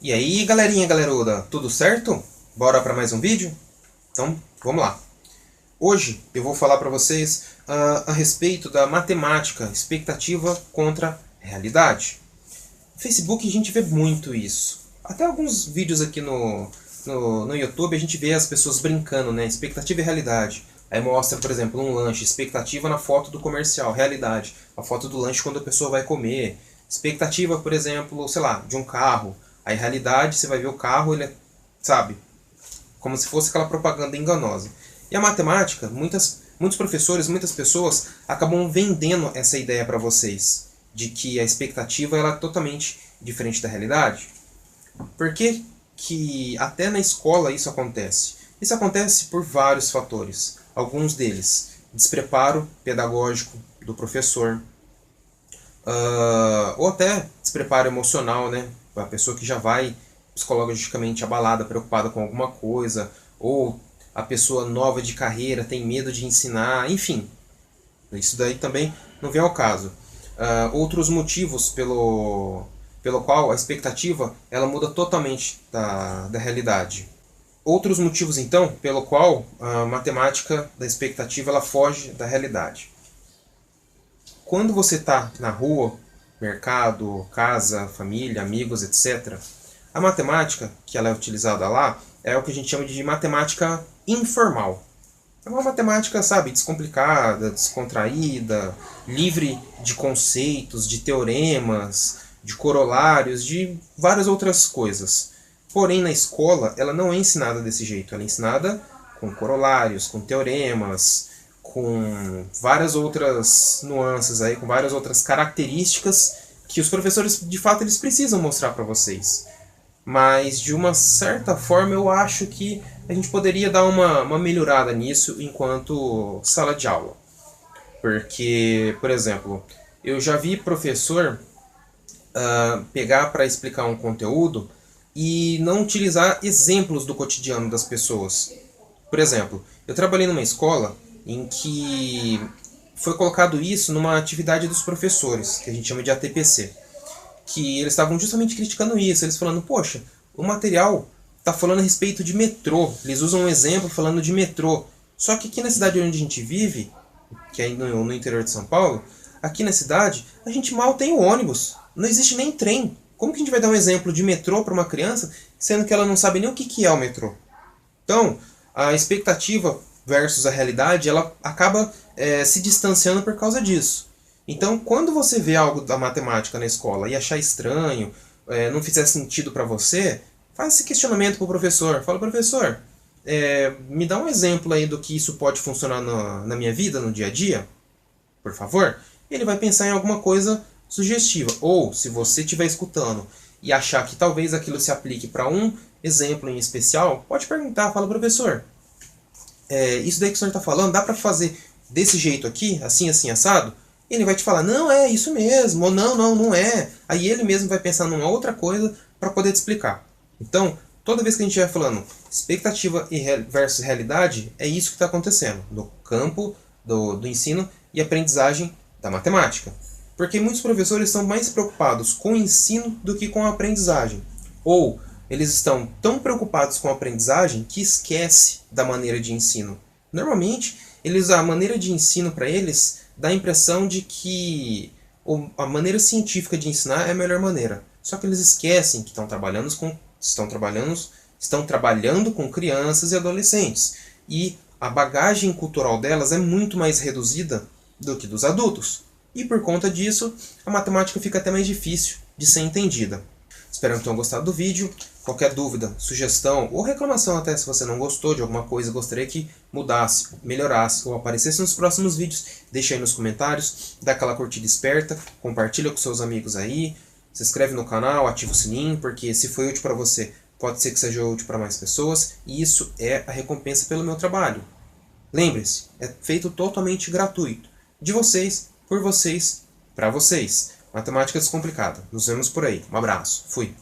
E aí, galerinha, galeruda, tudo certo? Bora para mais um vídeo? Então, vamos lá. Hoje eu vou falar para vocês a respeito da matemática, expectativa contra realidade. No Facebook a gente vê muito isso. Até alguns vídeos aqui no YouTube a gente vê as pessoas brincando, né? Expectativa e realidade. Aí mostra, por exemplo, um lanche, expectativa na foto do comercial, realidade, a foto do lanche quando a pessoa vai comer. Expectativa, por exemplo, sei lá, de um carro. Aí realidade, você vai ver o carro, ele é, sabe, como se fosse aquela propaganda enganosa. E a matemática, muitos professores, muitas pessoas acabam vendendo essa ideia para vocês, de que a expectativa ela é totalmente diferente da realidade. Por que, que até na escola isso acontece? Isso acontece por vários fatores. Alguns deles, despreparo pedagógico do professor, ou até despreparo emocional, né? A pessoa que já vai psicologicamente abalada, preocupada com alguma coisa, ou a pessoa nova de carreira tem medo de ensinar, enfim. Isso daí também não vem ao caso. Outros motivos pelo qual a expectativa ela muda totalmente da realidade. Outros motivos, então, pelo qual a matemática da expectativa ela foge da realidade. Quando você está na rua, mercado, casa, família, amigos, etc., a matemática que ela é utilizada lá é o que a gente chama de matemática informal. É uma matemática, sabe, descomplicada, descontraída, livre de conceitos, de teoremas, de corolários, de várias outras coisas. Porém, na escola, ela não é ensinada desse jeito. Ela é ensinada com corolários, com teoremas, com várias outras nuances aí, com várias outras características que os professores, de fato, eles precisam mostrar para vocês. Mas, de uma certa forma, eu acho que a gente poderia dar uma melhorada nisso enquanto sala de aula. Porque, por exemplo, eu já vi professor pegar para explicar um conteúdo e não utilizar exemplos do cotidiano das pessoas. Por exemplo, eu trabalhei numa escola em que foi colocado isso numa atividade dos professores, que a gente chama de ATPC, que eles estavam justamente criticando isso, eles falando, poxa, o material está falando a respeito de metrô, eles usam um exemplo falando de metrô, só que aqui na cidade onde a gente vive, que é no interior de São Paulo, aqui na cidade a gente mal tem o ônibus, não existe nem trem. Como que a gente vai dar um exemplo de metrô para uma criança, sendo que ela não sabe nem o que é o metrô? Então, a expectativa versus a realidade, ela acaba se distanciando por causa disso. Então, quando você vê algo da matemática na escola e achar estranho, não fizer sentido para você, faz esse questionamento para o professor. Fala, professor, me dá um exemplo aí do que isso pode funcionar na minha vida, no dia a dia, por favor. Ele vai pensar em alguma coisa sugestiva. Ou, se você estiver escutando e achar que talvez aquilo se aplique para um exemplo em especial, pode perguntar, fala, professor, isso daí que o senhor está falando, dá para fazer desse jeito aqui, assim, assim, assado? Ele vai te falar, não, é isso mesmo, ou não, não, não é. Aí ele mesmo vai pensar numa outra coisa para poder te explicar. Então, toda vez que a gente estiver falando expectativa versus realidade, é isso que está acontecendo no campo do ensino e aprendizagem da matemática. Porque muitos professores estão mais preocupados com o ensino do que com a aprendizagem. Ou eles estão tão preocupados com a aprendizagem que esquece da maneira de ensino. Normalmente, a maneira de ensino para eles dá a impressão de que a maneira científica de ensinar é a melhor maneira. Só que eles esquecem que estão trabalhando com crianças e adolescentes. E a bagagem cultural delas é muito mais reduzida do que dos adultos. E por conta disso, a matemática fica até mais difícil de ser entendida. Espero que tenham gostado do vídeo. Qualquer dúvida, sugestão ou reclamação até se você não gostou de alguma coisa e gostaria que mudasse, melhorasse ou aparecesse nos próximos vídeos, deixa aí nos comentários, dá aquela curtida esperta, compartilha com seus amigos aí, se inscreve no canal, ativa o sininho, porque se foi útil para você, pode ser que seja útil para mais pessoas, e isso é a recompensa pelo meu trabalho. Lembre-se, é feito totalmente gratuito, de vocês, por vocês, para vocês. Matemática descomplicada. Nos vemos por aí. Um abraço. Fui.